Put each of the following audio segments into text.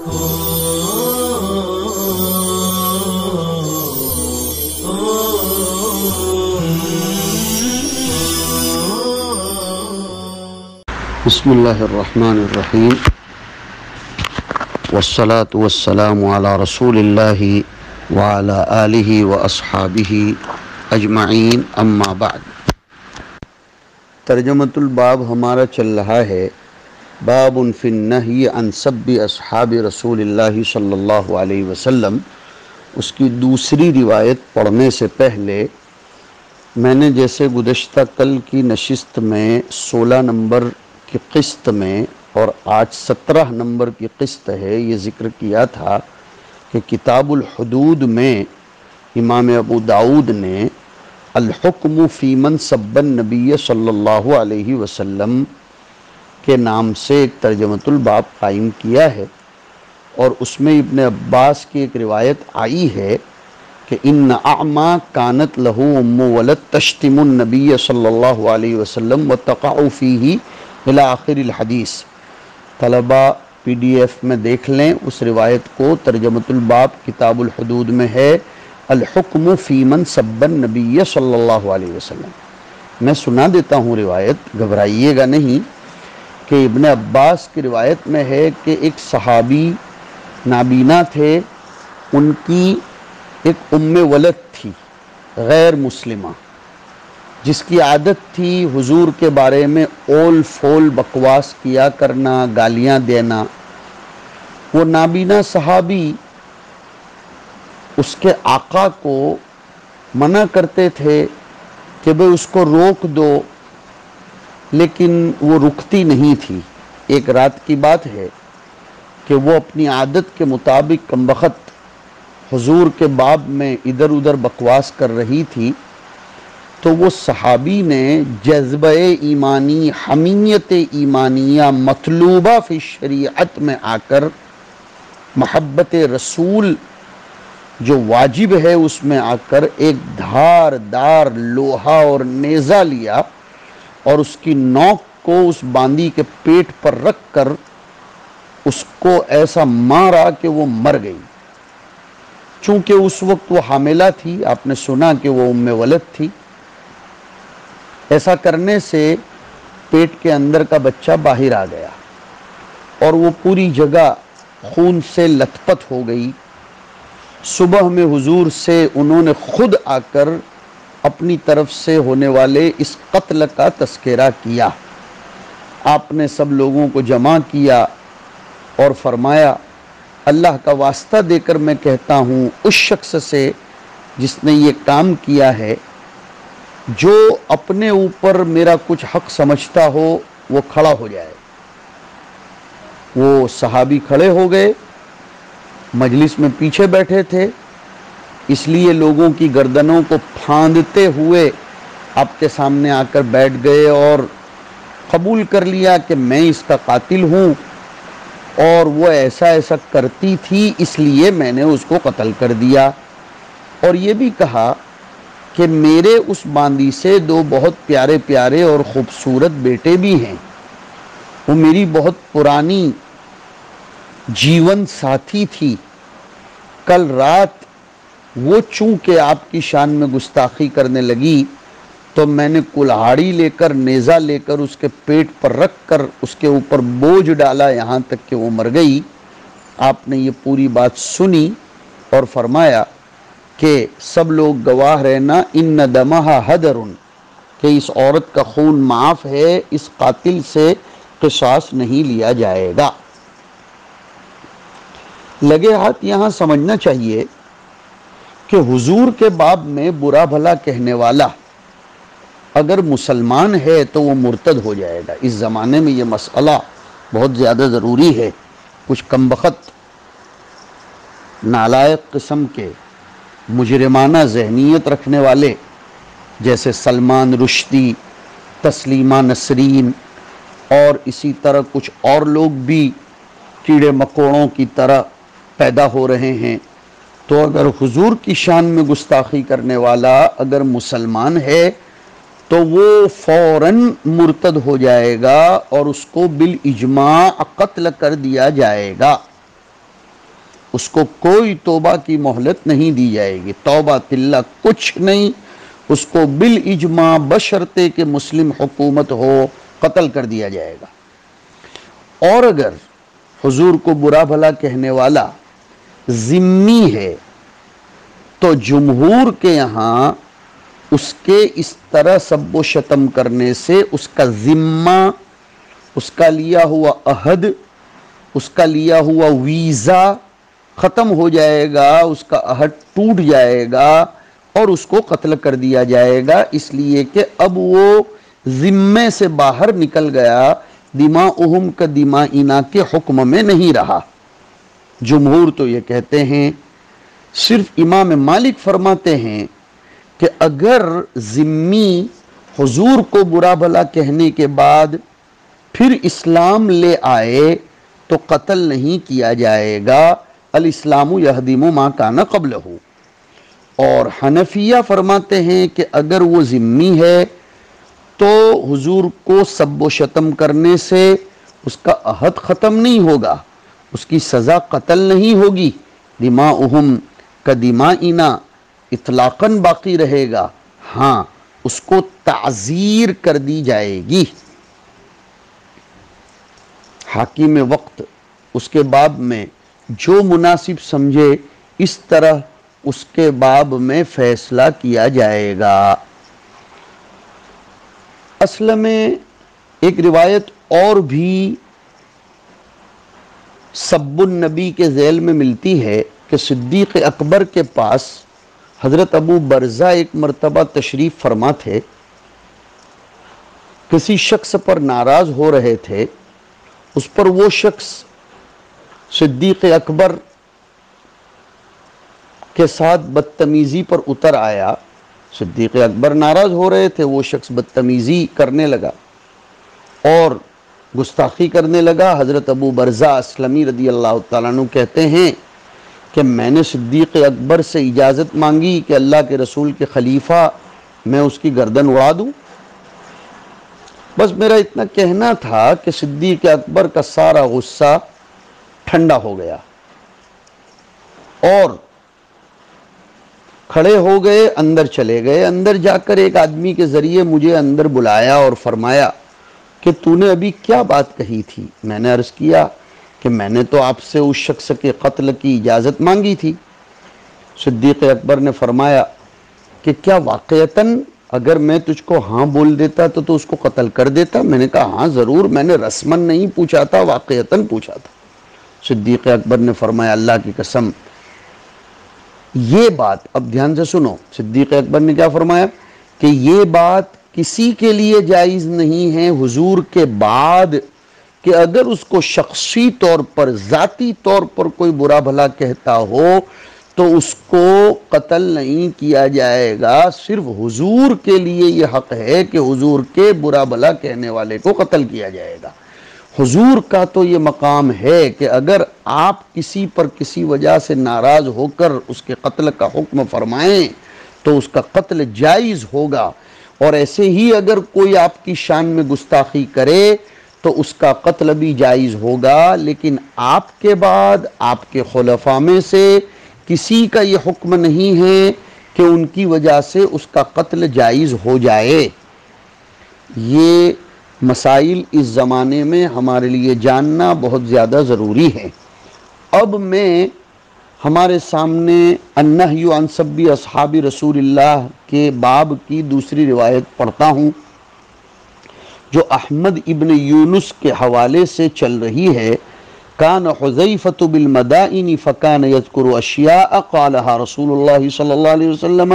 بسم اللہ الرحمن الرحیم والصلاة والسلام علی رسول اللہ وعلی آلہ واصحابہ اجمعین، اما بعد۔ ترجمۃ الباب ہمارا چل رہا ہے، باب فی النہی عن سب اصحاب رسول اللہ صلی اللہ علیہ وسلم۔ اس کی دوسری روایت پڑھنے سے پہلے میں نے جیسے گزشتہ کل کی نشست میں 16 نمبر کی قسط میں اور آج 17 نمبر کی قسط ہے، یہ ذکر کیا تھا کہ کتاب الحدود میں امام ابو داؤد نے الحکم فی من سب النبی صلی اللہ علیہ وسلم کے نام سے ایک ترجمۃ الباب قائم کیا ہے، اور اس میں ابن عباس کی ایک روایت آئی ہے کہ ان اعما کانت لہ ام ولد تشتم النبی صلی اللہ علیہ وسلم وتقع فیہ الی آخر الحدیث۔ طلبہ پی ڈی ایف میں دیکھ لیں اس روایت کو، ترجمۃ الباب کتاب الحدود میں ہے الحکم فی من سب النبی صلی اللہ علیہ وسلم۔ میں سنا دیتا ہوں روایت، گھبرائیے گا نہیں، کہ ابن عباس کی روایت میں ہے کہ ایک صحابی نابینا تھے، ان کی ایک ام ولد تھی غیر مسلمہ، جس کی عادت تھی حضور کے بارے میں اول فول بکواس کیا کرنا، گالیاں دینا۔ وہ نابینا صحابی اس کے آقا کو منع کرتے تھے کہ بھئی اس کو روک دو، لیکن وہ رکتی نہیں تھی۔ ایک رات کی بات ہے کہ وہ اپنی عادت کے مطابق کم وقت حضور کے باب میں ادھر ادھر بکواس کر رہی تھی، تو وہ صحابی نے جذبہ ایمانی، حمیت ایمانیہ مطلوبہ فی شریعت میں آ کر محبت رسول جو واجب ہے اس میں آ کر ایک دھار دار لوہا اور نیزہ لیا اور اس کی نوک کو اس باندی کے پیٹ پر رکھ کر اس کو ایسا مارا کہ وہ مر گئی۔ چونکہ اس وقت وہ حاملہ تھی، آپ نے سنا کہ وہ ام ولد تھی، ایسا کرنے سے پیٹ کے اندر کا بچہ باہر آ گیا اور وہ پوری جگہ خون سے لت پت ہو گئی۔ صبح میں حضور سے انہوں نے خود آ کر اپنی طرف سے ہونے والے اس قتل کا تذکرہ کیا۔ آپ نے سب لوگوں کو جمع کیا اور فرمایا، اللہ کا واسطہ دے کر میں کہتا ہوں، اس شخص سے جس نے یہ کام کیا ہے، جو اپنے اوپر میرا کچھ حق سمجھتا ہو وہ کھڑا ہو جائے۔ وہ صحابی کھڑے ہو گئے، مجلس میں پیچھے بیٹھے تھے، اس لیے لوگوں کی گردنوں کو پھاندتے ہوئے آپ کے سامنے آ کر بیٹھ گئے اور قبول کر لیا کہ میں اس کا قاتل ہوں، اور وہ ایسا ایسا کرتی تھی اس لیے میں نے اس کو قتل کر دیا۔ اور یہ بھی کہا کہ میرے اس باندی سے 2 بہت پیارے پیارے اور خوبصورت بیٹے بھی ہیں، وہ میری بہت پرانی جیون ساتھی تھی۔ کل رات وہ چونکہ آپ کی شان میں گستاخی کرنے لگی تو میں نے کلہاڑی لے کر، نیزہ لے کر اس کے پیٹ پر رکھ کر اس کے اوپر بوجھ ڈالا یہاں تک کہ وہ مر گئی۔ آپ نے یہ پوری بات سنی اور فرمایا کہ سب لوگ گواہ رہنا، ان دمہا حدر، کہ اس عورت کا خون معاف ہے، اس قاتل سے قصاص نہیں لیا جائے گا۔ لگے ہاتھ یہاں سمجھنا چاہیے کہ حضور کے باب میں برا بھلا کہنے والا اگر مسلمان ہے تو وہ مرتد ہو جائے گا۔ اس زمانے میں یہ مسئلہ بہت زیادہ ضروری ہے۔ کچھ کم بخت نالائق قسم کے مجرمانہ ذہنیت رکھنے والے جیسے سلمان رشدی، تسلیمہ نسرین اور اسی طرح کچھ اور لوگ بھی کیڑے مکوڑوں کی طرح پیدا ہو رہے ہیں، تو اگر حضور کی شان میں گستاخی کرنے والا اگر مسلمان ہے تو وہ فوراً مرتد ہو جائے گا اور اس کو بالاجماع قتل کر دیا جائے گا۔ اس کو کوئی توبہ کی مہلت نہیں دی جائے گی، توبہ تلہ کچھ نہیں، اس کو بالاجماع بشرطے کہ مسلم حکومت ہو قتل کر دیا جائے گا۔ اور اگر حضور کو برا بھلا کہنے والا ذمی ہے تو جمہور کے یہاں اس کے اس طرح سب و شتم کرنے سے اس کا ذمہ، اس کا لیا ہوا عہد، اس کا لیا ہوا ویزا ختم ہو جائے گا، اس کا عہد ٹوٹ جائے گا اور اس کو قتل کر دیا جائے گا، اس لیے کہ اب وہ ذمے سے باہر نکل گیا، دماؤہم کا دمائنا کے حکم میں نہیں رہا۔ جمہور تو یہ کہتے ہیں، صرف امام مالک فرماتے ہیں کہ اگر ذمی حضور کو برا بھلا کہنے کے بعد پھر اسلام لے آئے تو قتل نہیں کیا جائے گا، الاسلام یہدم ما کان قبلہ۔ اور حنفیہ فرماتے ہیں کہ اگر وہ ذمی ہے تو حضور کو سب و شتم کرنے سے اس کا عہد ختم نہیں ہوگا، اس کی سزا قتل نہیں ہوگی، دماؤہم کا دمائنا اطلاقاً باقی رہے گا، ہاں اس کو تعزیر کر دی جائے گی۔ حاکم وقت اس کے باب میں جو مناسب سمجھے اس طرح اس کے باب میں فیصلہ کیا جائے گا۔ اصل میں ایک روایت اور بھی سب النبی کے ذیل میں ملتی ہے کہ صدیق اکبر کے پاس حضرت ابو برزہ ایک مرتبہ تشریف فرما تھے، کسی شخص پر ناراض ہو رہے تھے، اس پر وہ شخص صدیق اکبر کے ساتھ بدتمیزی پر اتر آیا۔ صدیق اکبر ناراض ہو رہے تھے، وہ شخص بدتمیزی کرنے لگا اور گستاخی کرنے لگا۔ حضرت ابو برزہ اسلمی رضی اللہ تعالیٰ عنہ کہتے ہیں کہ میں نے صدیق اکبر سے اجازت مانگی کہ اللہ کے رسول کے خلیفہ میں اس کی گردن اڑا دوں، بس میرا اتنا کہنا تھا کہ صدیق اکبر کا سارا غصہ ٹھنڈا ہو گیا اور کھڑے ہو گئے، اندر چلے گئے۔ اندر جا کر ایک آدمی کے ذریعے مجھے اندر بلایا اور فرمایا کہ تو نے ابھی کیا بات کہی تھی؟ میں نے عرض کیا کہ میں نے تو آپ سے اس شخص کے قتل کی اجازت مانگی تھی۔ صدیق اکبر نے فرمایا کہ کیا واقعتاً اگر میں تجھ کو ہاں بول دیتا تو اس کو قتل کر دیتا؟ میں نے کہا ہاں ضرور، میں نے رسماً نہیں پوچھا تھا، واقعتاً پوچھا تھا۔ صدیق اکبر نے فرمایا اللہ کی قسم یہ بات، اب دھیان سے سنو، صدیق اکبر نے کیا فرمایا کہ یہ بات کسی کے لیے جائز نہیں ہے حضور کے بعد کہ اگر اس کو شخصی طور پر، ذاتی طور پر کوئی برا بھلا کہتا ہو تو اس کو قتل نہیں کیا جائے گا، صرف حضور کے لیے یہ حق ہے کہ حضور کے برا بھلا کہنے والے کو قتل کیا جائے گا۔ حضور کا تو یہ مقام ہے کہ اگر آپ کسی پر کسی وجہ سے ناراض ہو کر اس کے قتل کا حکم فرمائیں تو اس کا قتل جائز ہوگا، اور ایسے ہی اگر کوئی آپ کی شان میں گستاخی کرے تو اس کا قتل بھی جائز ہوگا، لیکن آپ کے بعد آپ کے خلفاء میں سے کسی کا یہ حکم نہیں ہے کہ ان کی وجہ سے اس کا قتل جائز ہو جائے۔ یہ مسائل اس زمانے میں ہمارے لیے جاننا بہت زیادہ ضروری ہے۔ اب میں ہمارے سامنے النہی عن سب اصحاب رسول اللہ کے باب کی دوسری روایت پڑھتا ہوں جو احمد ابن یونس کے حوالے سے چل رہی ہے۔ کان حذیفۃ بالمدائن فکان یذکر اشیاء قالها رسول اللہ صلی اللہ علیہ وسلم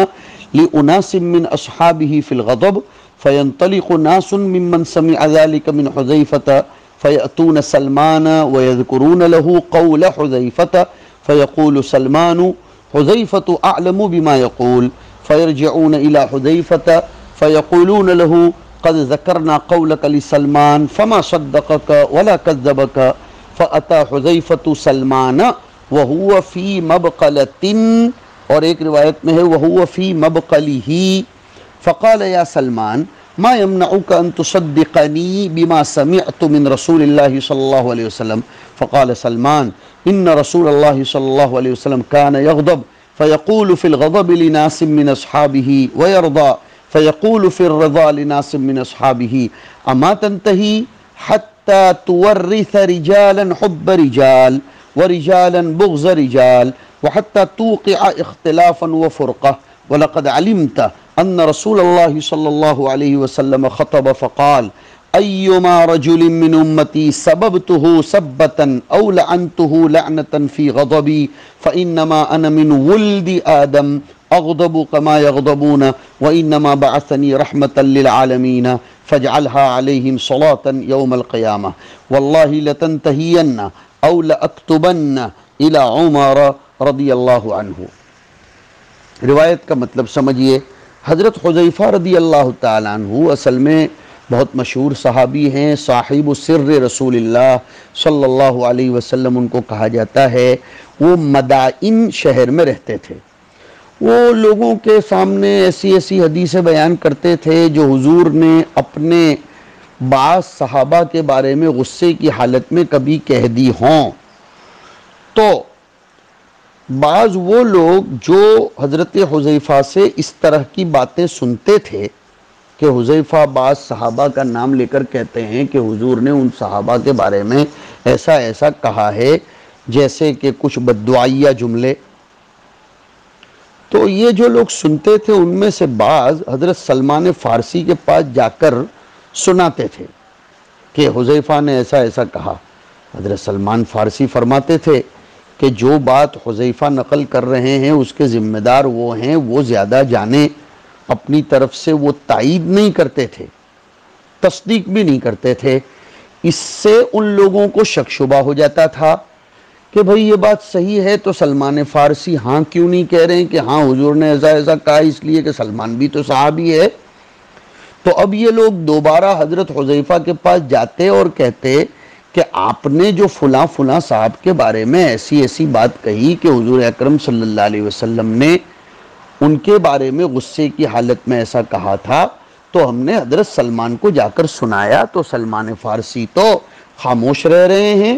لاناس من اصحابہ فی الغضب فینطلق ناس ممن سمع ذلك من حذیفة فیأتون سلمان ویذکرون له قول حذیفة فیقول سلمان حذیفة اعلم بما یقول فیرجعون الى حذیفة فیقولون له قد ذکرنا قولك لسلمان فما صدقك ولا كذبك فأتى حذیفة سلمان وهو في مبقلة، اور ایک روایت میں ہے وهو في مبقله فقال يا سلمان ما يمنعك أن تصدقني بما سمعت من رسول الله صلى الله عليه وسلم فقال سلمان ان رسول اللہ صلی اللہ علیہ وسلم کان یغضب فیقول فی الغضب لناس من اصحابہ ویرضا فیقول فی الرضا لناس من اصحابہ اما تنتہی حتی تورث رجالا حب رجال ورجالا بغض رجال وحتى توقع اختلافا وفرقة ولقد علمت أن رسول الله صلى الله عليه وسلم خطب فقال أيما رجل من أمتي سببته سبة أو لعنته لعنة في غضبي فإنما أنا من ولد آدم أغضب كما يغضبون وإنما بعثني رحمة للعالمين فاجعلها عليهم صلاة يوم القيامة والله لتنتهين أو لأكتبن إلى عمر رضی اللہ عنہ۔ روایت کا مطلب سمجھیے، حضرت حذیفہ رضی اللہ تعالیٰ عنہ اصل میں بہت مشہور صحابی ہیں، صاحب سر رسول اللہ صلی اللہ علیہ وسلم ان کو کہا جاتا ہے۔ وہ مدائن شہر میں رہتے تھے، وہ لوگوں کے سامنے ایسی ایسی حدیثیں بیان کرتے تھے جو حضور نے اپنے بعض صحابہ کے بارے میں غصے کی حالت میں کبھی کہہ دی ہوں۔ تو بعض وہ لوگ جو حضرت حذیفہ سے اس طرح کی باتیں سنتے تھے کہ حذیفہ بعض صحابہ کا نام لے کر کہتے ہیں کہ حضور نے ان صحابہ کے بارے میں ایسا ایسا کہا ہے، جیسے کہ کچھ بددعائیہ جملے، تو یہ جو لوگ سنتے تھے ان میں سے بعض حضرت سلمان فارسی کے پاس جا کر سناتے تھے کہ حذیفہ نے ایسا ایسا کہا۔ حضرت سلمان فارسی فرماتے تھے کہ جو بات حذیفہ نقل کر رہے ہیں اس کے ذمہ دار وہ ہیں، وہ زیادہ جانے، اپنی طرف سے وہ تائید نہیں کرتے تھے، تصدیق بھی نہیں کرتے تھے۔ اس سے ان لوگوں کو شک شبہ ہو جاتا تھا کہ بھئی یہ بات صحیح ہے تو سلمان فارسی ہاں کیوں نہیں کہہ رہے ہیں کہ ہاں حضور نے ایسا ایسا کہا، اس لیے کہ سلمان بھی تو صحابی ہے۔ تو اب یہ لوگ دوبارہ حضرت حذیفہ کے پاس جاتے اور کہتے کہ آپ نے جو فلاں فلاں صاحب کے بارے میں ایسی ایسی بات کہی کہ حضور اکرم صلی اللہ علیہ وسلم نے ان کے بارے میں غصے کی حالت میں ایسا کہا تھا، تو ہم نے حضرت سلمان کو جا کر سنایا، تو سلمان فارسی تو خاموش رہ رہے ہیں،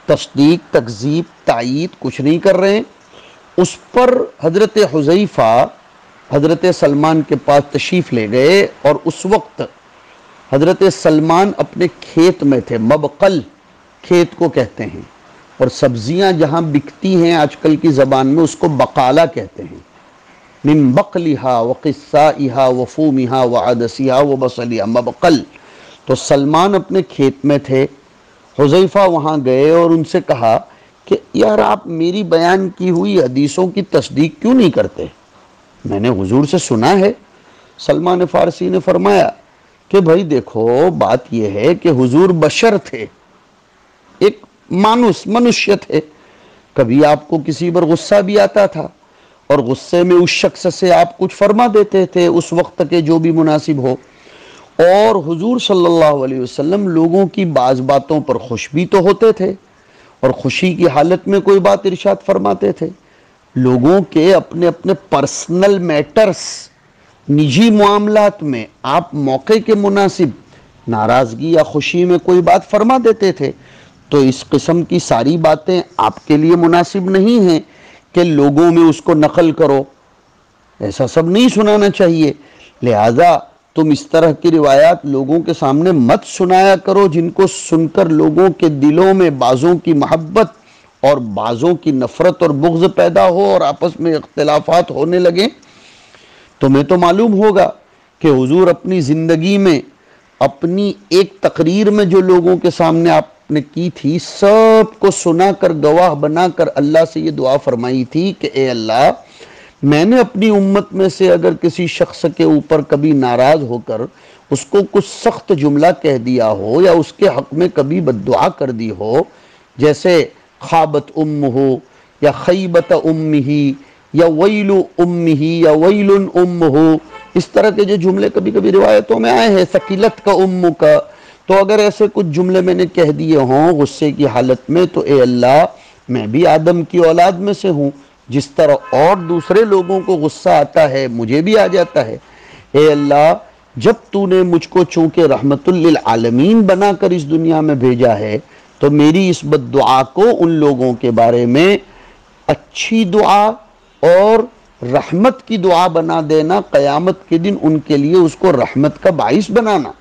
تصدیق، تکذیب، تائید کچھ نہیں کر رہے ہیں۔ اس پر حضرت حذیفہ حضرت سلمان کے پاس تشریف لے گئے، اور اس وقت حضرت سلمان اپنے کھیت میں تھے، مبقل کھیت کو کہتے ہیں، اور سبزیاں جہاں بکتی ہیں آج کل کی زبان میں اس کو بقالہ کہتے ہیں، من بقلہا وقصائہا وفومہا وعدسہا وبصلہا، مبقل۔ تو سلمان اپنے کھیت میں تھے، حذیفہ وہاں گئے اور ان سے کہا کہ یار آپ میری بیان کی ہوئی حدیثوں کی تصدیق کیوں نہیں کرتے؟ میں نے حضور سے سنا ہے۔ سلمان فارسی نے فرمایا کہ بھائی دیکھو، بات یہ ہے کہ حضور بشر تھے، ایک منشیہ تھے، کبھی آپ کو کسی پر غصہ بھی آتا تھا اور غصے میں اس شخص سے آپ کچھ فرما دیتے تھے اس وقت کے جو بھی مناسب ہو، اور حضور صلی اللہ علیہ وسلم لوگوں کی بعض باتوں پر خوش بھی تو ہوتے تھے، اور خوشی کی حالت میں کوئی بات ارشاد فرماتے تھے۔ لوگوں کے اپنے اپنے پرسنل میٹرز، نجی معاملات میں آپ موقع کے مناسب ناراضگی یا خوشی میں کوئی بات فرما دیتے تھے، تو اس قسم کی ساری باتیں آپ کے لیے مناسب نہیں ہیں کہ لوگوں میں اس کو نقل کرو، ایسا سب نہیں سنانا چاہیے۔ لہذا تم اس طرح کی روایات لوگوں کے سامنے مت سنایا کرو جن کو سن کر لوگوں کے دلوں میں بعضوں کی محبت اور بعضوں کی نفرت اور بغض پیدا ہو اور آپس میں اختلافات ہونے لگیں۔ تمہیں تو معلوم ہوگا کہ حضور اپنی زندگی میں اپنی ایک تقریر میں جو لوگوں کے سامنے آپ نے کی تھی، سب کو سنا کر گواہ بنا کر اللہ سے یہ دعا فرمائی تھی کہ اے اللہ، میں نے اپنی امت میں سے اگر کسی شخص کے اوپر کبھی ناراض ہو کر اس کو کچھ سخت جملہ کہہ دیا ہو یا اس کے حق میں کبھی بددعا کر دی ہو، جیسے خابت امہ یا خیبت امہ یا ویل امہ یا ویل امہ، اس طرح کے جو جملے کبھی کبھی روایتوں میں آئے ہیں، ثقلت کا ام کا، تو اگر ایسے کچھ جملے میں نے کہہ دیے ہوں غصے کی حالت میں، تو اے اللہ، میں بھی آدم کی اولاد میں سے ہوں، جس طرح اور دوسرے لوگوں کو غصہ آتا ہے مجھے بھی آ جاتا ہے۔ اے اللہ، جب تو نے مجھ کو چونکہ رحمت للعالمین بنا کر اس دنیا میں بھیجا ہے تو میری اس بد دعا کو ان لوگوں کے بارے میں اچھی دعا اور رحمت کی دعا بنا دینا، قیامت کے دن ان کے لیے اس کو رحمت کا باعث بنانا۔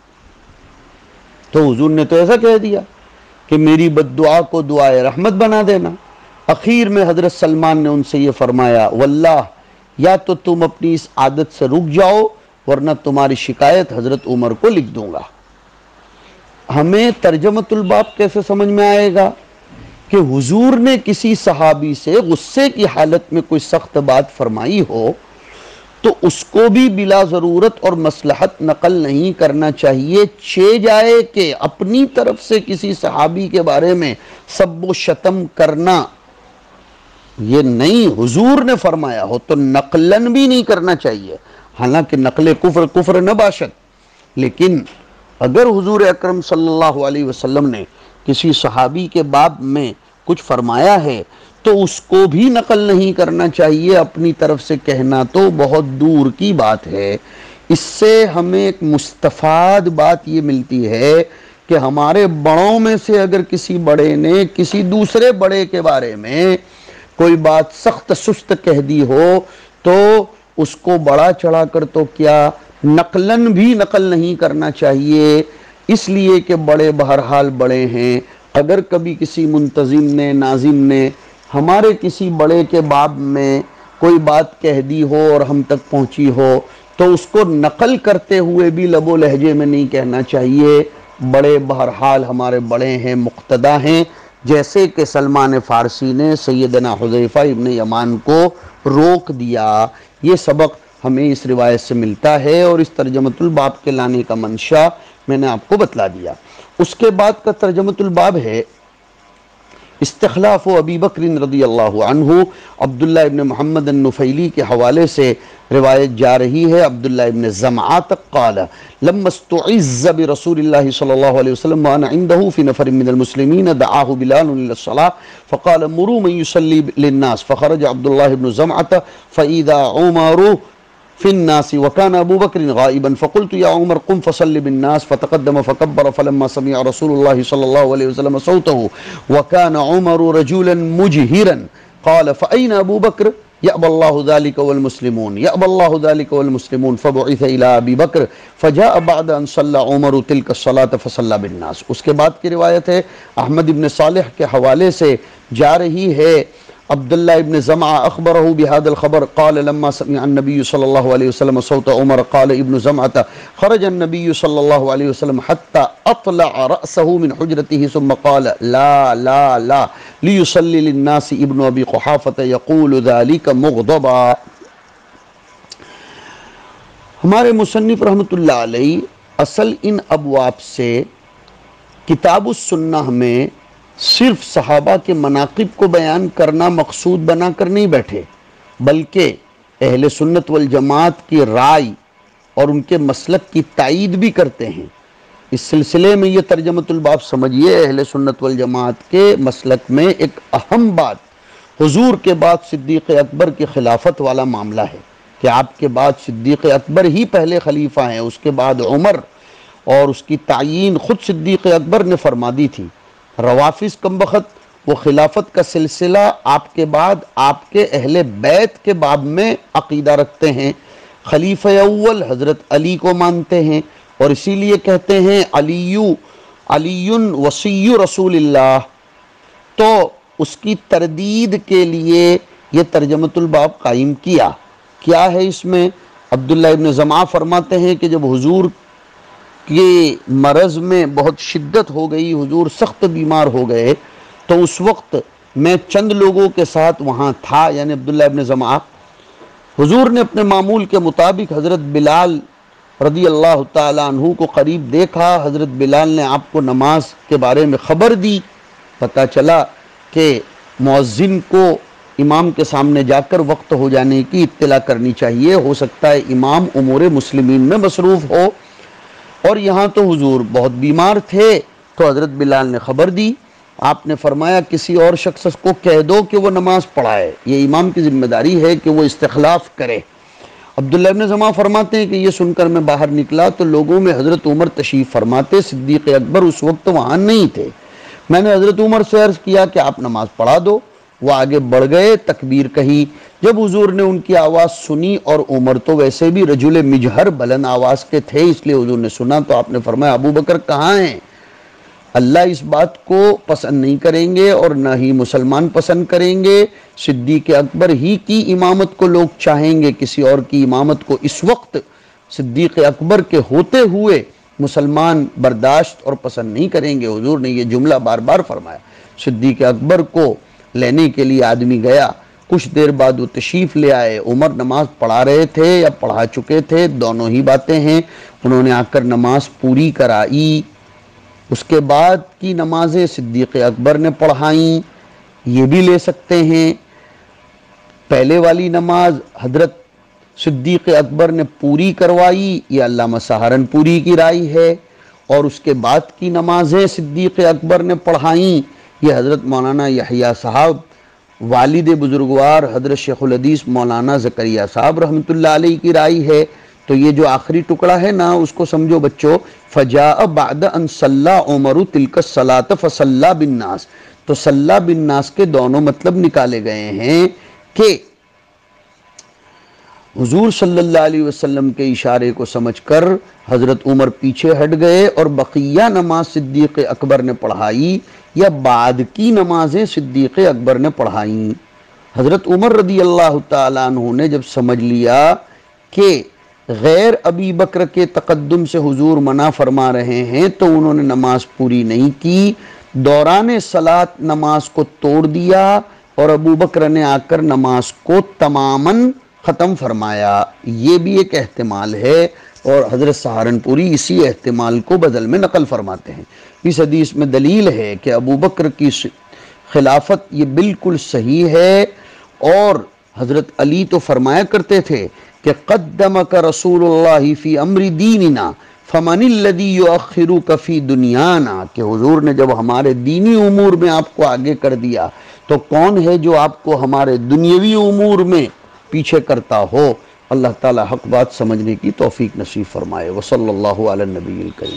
تو حضور نے تو ایسا کہہ دیا کہ میری بد دعا کو دعائے رحمت بنا دینا۔ اخیر میں حضرت سلمان نے ان سے یہ فرمایا، واللہ یا تو تم اپنی اس عادت سے رک جاؤ ورنہ تمہاری شکایت حضرت عمر کو لکھ دوں گا۔ ہمیں ترجمۃ الباب کیسے سمجھ میں آئے گا کہ حضور نے کسی صحابی سے غصے کی حالت میں کوئی سخت بات فرمائی ہو تو اس کو بھی بلا ضرورت اور مصلحت نقل نہیں کرنا چاہیے، چہ جائے کہ اپنی طرف سے کسی صحابی کے بارے میں سب و شتم کرنا یہ نہیں، حضور نے فرمایا ہو تو نقلن بھی نہیں کرنا چاہیے، حالانکہ نقل کفر کفر نہ باشد، لیکن اگر حضور اکرم صلی اللہ علیہ وسلم نے کسی صحابی کے باب میں کچھ فرمایا ہے تو اس کو بھی نقل نہیں کرنا چاہیے، اپنی طرف سے کہنا تو بہت دور کی بات ہے۔ اس سے ہمیں ایک مستفاد بات یہ ملتی ہے کہ ہمارے بڑوں میں سے اگر کسی بڑے نے کسی دوسرے بڑے کے بارے میں کوئی بات سخت سست کہہ دی ہو تو اس کو بڑا چڑھا کر تو کیا نقلن بھی نقل نہیں کرنا چاہیے، اس لیے کہ بڑے بہرحال بڑے ہیں۔ اگر کبھی کسی منتظم نے ناظم نے ہمارے کسی بڑے کے باب میں کوئی بات کہہ دی ہو اور ہم تک پہنچی ہو تو اس کو نقل کرتے ہوئے بھی لب و لہجے میں نہیں کہنا چاہیے، بڑے بہرحال ہمارے بڑے ہیں، مقتدی ہیں، جیسے کہ سلمان فارسی نے سیدنا حذیفہ ابن یمان کو روک دیا۔ یہ سبق ہمیں اس روایت سے ملتا ہے اور اس ترجمۃ الباب کے لانے کا منشا میں نے آپ کو بتلا دیا۔ اس کے بعد کا ترجمۃ الباب ہے استخلاف ابی بکر رضی اللہ عنہ۔ عبداللہ ابن محمد النفیلی کے حوالے سے روایت جا رہی ہے، عبداللہ ابن زمعہ قال لما استعز برسول اللہ صلی اللہ علیہ وسلم وانا عنده في نفر من المسلمین دعاه بلال الى الصلاة فقال مروا من يصلي للناس فخرج عبداللہ ابن زمعة فإذا عمر في الناس وكان أبو بكر غائبا فقلت يا عمر قم فصل بالناس فتقدم فكبر فلما سمع رسول الله صلى الله عليه وسلم صوته وكان عمر رجلا مجهرا قال فأين أبو بكر يأبى الله ذلك والمسلمون يأبى الله ذلك والمسلمون فبعث إلى أبي بكر فجاء بعد أن صلى عمر تلك الصلاة فصلى بالناس۔ اس کے بعد کی روایت ہے احمد ابن صالح کے حوالے سے جا رہی ہے، عبداللہ ابن زمعہ اخبرہ بهذا الخبر قال لما سمع النبي صلى الله عليه وسلم صوت عمر قال ابن زمعة خرج النبي صلى الله عليه وسلم حتى اطلع رأسه من حجرته ثم قال لا لا لا ليصلي للناس ابن ابي قحافة يقول ذلك مغضبا۔ ہمارے مصنف رحمۃ اللہ علیہ اصل ان ابواب سے کتاب السنہ میں صرف صحابہ کے مناقب کو بیان کرنا مقصود بنا کر نہیں بیٹھے، بلکہ اہل سنت والجماعت کی رائے اور ان کے مسلک کی تائید بھی کرتے ہیں۔ اس سلسلے میں یہ ترجمۃ الباب سمجھیے، اہل سنت والجماعت کے مسلک میں ایک اہم بات حضور کے بعد صدیق اکبر کی خلافت والا معاملہ ہے کہ آپ کے بعد صدیق اکبر ہی پہلے خلیفہ ہیں، اس کے بعد عمر، اور اس کی تعیین خود صدیق اکبر نے فرما دی تھی۔ روافظ کم بخت وہ خلافت کا سلسلہ آپ کے بعد آپ کے اہل بیت کے باب میں عقیدہ رکھتے ہیں، خلیفہ اول حضرت علی کو مانتے ہیں اور اسی لیے کہتے ہیں علی وصی رسول اللہ۔ تو اس کی تردید کے لیے یہ ترجمۃ الباب قائم کیا۔ کیا ہے اس میں؟ عبداللہ ابن زمعہ فرماتے ہیں کہ جب حضور کے مرض میں بہت شدت ہو گئی، حضور سخت بیمار ہو گئے، تو اس وقت میں چند لوگوں کے ساتھ وہاں تھا، یعنی عبداللہ ابن زمعہ۔ حضور نے اپنے معمول کے مطابق حضرت بلال رضی اللہ تعالیٰ عنہ کو قریب دیکھا۔ حضرت بلال نے آپ کو نماز کے بارے میں خبر دی۔ پتہ چلا کہ مؤذن کو امام کے سامنے جا کر وقت ہو جانے کی اطلاع کرنی چاہیے، ہو سکتا ہے امام امور مسلمین میں مصروف ہو، اور یہاں تو حضور بہت بیمار تھے، تو حضرت بلال نے خبر دی۔ آپ نے فرمایا کسی اور شخص کو کہہ دو کہ وہ نماز پڑھائے، یہ امام کی ذمہ داری ہے کہ وہ استخلاف کرے۔ عبداللہ ابن زمعہ فرماتے ہیں کہ یہ سن کر میں باہر نکلا تو لوگوں میں حضرت عمر تشریف فرماتے، صدیق اکبر اس وقت وہاں نہیں تھے۔ میں نے حضرت عمر سے عرض کیا کہ آپ نماز پڑھا دو، وہ آگے بڑھ گئے، تکبیر کہی، جب حضور نے ان کی آواز سنی، اور عمر تو ویسے بھی رجل مجہر بلند آواز کے تھے، اس لیے حضور نے سنا تو آپ نے فرمایا ابو بکر کہاں ہیں؟ اللہ اس بات کو پسند نہیں کریں گے اور نہ ہی مسلمان پسند کریں گے، صدیق اکبر ہی کی امامت کو لوگ چاہیں گے، کسی اور کی امامت کو اس وقت صدیق اکبر کے ہوتے ہوئے مسلمان برداشت اور پسند نہیں کریں گے۔ حضور نے یہ جملہ بار بار فرمایا۔ صدیق اکبر کو لینے کے لیے آدمی گیا، کچھ دیر بعد وہ تشریف لے آئے، عمر نماز پڑھا رہے تھے یا پڑھا چکے تھے، دونوں ہی باتیں ہیں، انہوں نے آ کر نماز پوری کرائی، اس کے بعد کی نمازیں صدیق اکبر نے پڑھائیں، یہ بھی لے سکتے ہیں۔ پہلے والی نماز حضرت صدیق اکبر نے پوری کروائی، یہ علامہ سہارنپوری کی رائے ہے، اور اس کے بعد کی نمازیں صدیق اکبر نے پڑھائیں، یہ حضرت مولانا یحییٰ صاحب والد بزرگوار حضرت شیخ الحدیث مولانا زکریا صاحب رحمۃ اللہ علیہ کی رائے ہے۔ تو یہ جو آخری ٹکڑا ہے نا، اس کو سمجھو بچوں، فجاء بعد ان صلی عمر تلک الصلاۃ فصلی بالناس، تو صلی بالناس کے دونوں مطلب نکالے گئے ہیں کہ حضور صلی اللہ علیہ وسلم کے اشارے کو سمجھ کر حضرت عمر پیچھے ہٹ گئے اور بقیہ نماز صدیق اکبر نے پڑھائی، یا بعد کی نمازیں صدیق اکبر نے پڑھائیں۔ حضرت عمر رضی اللہ تعالیٰ عنہ نے جب سمجھ لیا کہ غیر ابی بکر کے تقدم سے حضور منع فرما رہے ہیں، تو انہوں نے نماز پوری نہیں کی، دوران صلاۃ نماز کو توڑ دیا، اور ابو بکر نے آ کر نماز کو تماماً ختم فرمایا۔ یہ بھی ایک احتمال ہے، اور حضرت سہارنپوری اسی احتمال کو بدل میں نقل فرماتے ہیں۔ اس حدیث میں دلیل ہے کہ ابو بکر کی خلافت یہ بالکل صحیح ہے، اور حضرت علی تو فرمایا کرتے تھے کہ قدمک رسول اللہ فی امر دیننا فمن الذی یؤخرک فی دنیانا، کہ حضور نے جب ہمارے دینی امور میں آپ کو آگے کر دیا تو کون ہے جو آپ کو ہمارے دنیاوی امور میں پیچھے کرتا ہو۔ اللہ تعالی حق بات سمجھنے کی توفیق نصیب فرمائے۔ وصلی اللہ علی النبی الکریم۔